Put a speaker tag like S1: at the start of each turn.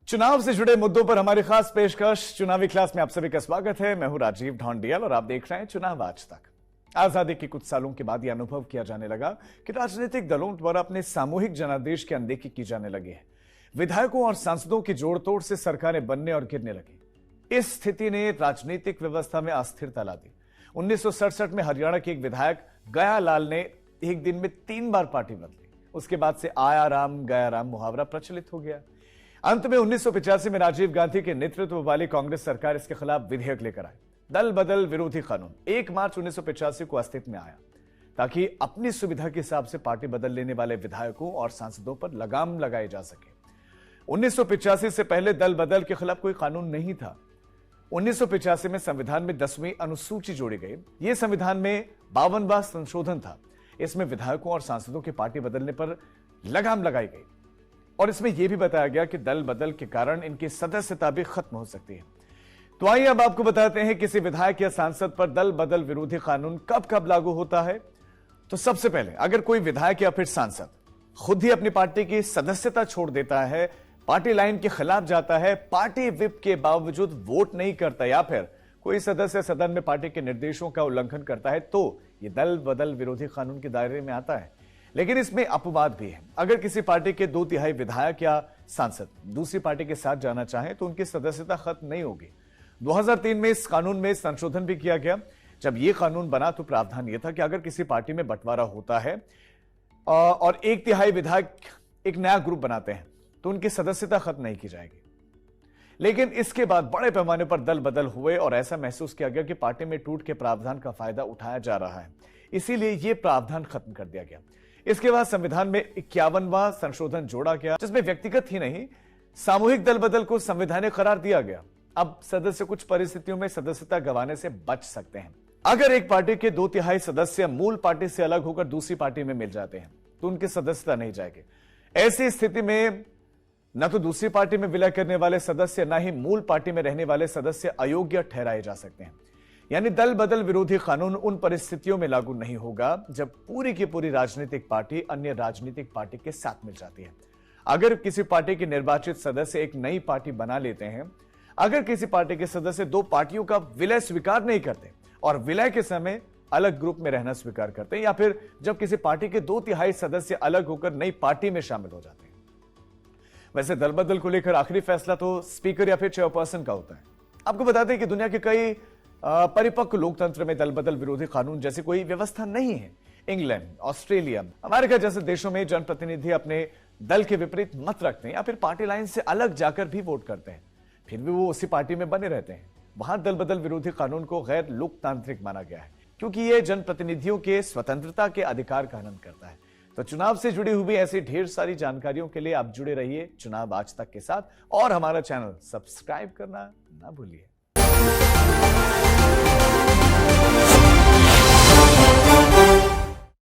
S1: चुनाव से जुड़े मुद्दों पर हमारी खास पेशकश चुनावी क्लास में आप सभी का स्वागत है। मैं हूं राजीव ढोंडियल और आप देख रहे हैं चुनाव आज तक। आजादी के कुछ सालों के बाद यह अनुभव किया जाने लगा कि राजनीतिक दलों द्वारा अपने सामूहिक जनादेश की अनदेखी की जाने लगी है। विधायकों और सांसदों की जोड़तोड़ से सरकारें बनने और गिरने लगी। इस स्थिति ने राजनीतिक व्यवस्था में अस्थिरता ला दी। 1967 में हरियाणा के एक विधायक गया लाल ने एक दिन में 3 बार पार्टी बदली। उसके बाद से आया राम गया राम मुहावरा प्रचलित हो गया। अंत में 1985 में राजीव गांधी के नेतृत्व वाली कांग्रेस सरकार इसके खिलाफ विधेयक लेकर आई। दल बदल विरोधी कानून 1 मार्च 1985 को अस्तित्व में आया ताकि अपनी सुविधा के हिसाब से पार्टी बदल लेने वाले विधायकों और सांसदों पर लगाम लगाई जा सके। 1985 से पहले दल बदल के खिलाफ कोई कानून नहीं था। 1985 में संविधान में 10वीं अनुसूची जोड़ी गई। यह संविधान में 52वां संशोधन था। इसमें विधायकों और सांसदों की पार्टी बदलने पर लगाम लगाई गई और इसमें यह भी बताया गया कि दल बदल के कारण इनकी सदस्यता भी खत्म हो सकती है। तो आइए अब आपको बताते हैं किसी विधायक या सांसद पर दल बदल विरोधी कानून कब कब लागू होता है। तो सबसे पहले अगर कोई विधायक या फिर सांसद खुद ही अपनी पार्टी की सदस्यता छोड़ देता है, पार्टी लाइन के खिलाफ जाता है, पार्टी विप के बावजूद वोट नहीं करता या फिर कोई सदस्य सदन में पार्टी के निर्देशों का उल्लंघन करता है तो यह दल बदल विरोधी कानून के दायरे में आता है। लेकिन इसमें अपवाद भी है। अगर किसी पार्टी के 2/3 विधायक या सांसद दूसरी पार्टी के साथ जाना चाहें तो उनकी सदस्यता खत्म नहीं होगी। 2003 में इस कानून में संशोधन भी किया गया। जब यह कानून बना तो प्रावधान यह था कि अगर किसी पार्टी में बंटवारा होता है और 1/3 विधायक एक नया ग्रुप बनाते हैं तो उनकी सदस्यता खत्म नहीं की जाएगी। लेकिन इसके बाद बड़े पैमाने पर दल बदल हुए और ऐसा महसूस किया गया कि पार्टी में टूट के प्रावधान का फायदा उठाया जा रहा है, इसीलिए यह प्रावधान खत्म कर दिया गया। इसके बाद संविधान में 51वां संशोधन जोड़ा गया जिसमें व्यक्तिगत ही नहीं सामूहिक दल बदल को संवैधानिक करार दिया गया। अब सदस्य कुछ परिस्थितियों में सदस्यता गंवाने से बच सकते हैं। अगर एक पार्टी के 2/3 सदस्य मूल पार्टी से अलग होकर दूसरी पार्टी में मिल जाते हैं तो उनकी सदस्यता नहीं जाएगी। ऐसी स्थिति में न तो दूसरी पार्टी में विलय करने वाले सदस्य न ही मूल पार्टी में रहने वाले सदस्य अयोग्य ठहराए जा सकते हैं। यानी दल बदल विरोधी कानून उन परिस्थितियों में लागू नहीं होगा जब पूरी की पूरी राजनीतिक पार्टी अन्य राजनीतिक पार्टी के साथ मिल जाती है। अगर किसी पार्टी के निर्वाचित सदस्य एक नई पार्टी बना लेते हैं, अगर किसी पार्टी के सदस्य 2 पार्टियों का विलय स्वीकार नहीं करते और विलय के समय अलग ग्रुप में रहना स्वीकार करते हैं, या फिर जब किसी पार्टी के 2/3 सदस्य अलग होकर नई पार्टी में शामिल हो जाते हैं। वैसे दल बदल को लेकर आखिरी फैसला तो स्पीकर या फिर चेयरपर्सन का होता है। आपको बता दें कि दुनिया के कई परिपक्व लोकतंत्र में दल बदल विरोधी कानून जैसी कोई व्यवस्था नहीं है। इंग्लैंड, ऑस्ट्रेलिया, अमेरिका जैसे देशों में जनप्रतिनिधि अपने दल के विपरीत मत रखते हैं या फिर पार्टी लाइन से अलग जाकर भी वोट करते हैं, फिर भी वो उसी पार्टी में बने रहते हैं। वहां दल बदल विरोधी कानून को गैर लोकतांत्रिक माना गया है क्योंकि यह जनप्रतिनिधियों के स्वतंत्रता के अधिकार का हनन करता है। तो चुनाव से जुड़ी हुई ऐसी ढेर सारी जानकारियों के लिए आप जुड़े रहिए चुनाव आज तक के साथ और हमारा चैनल सब्सक्राइब करना ना भूलिए।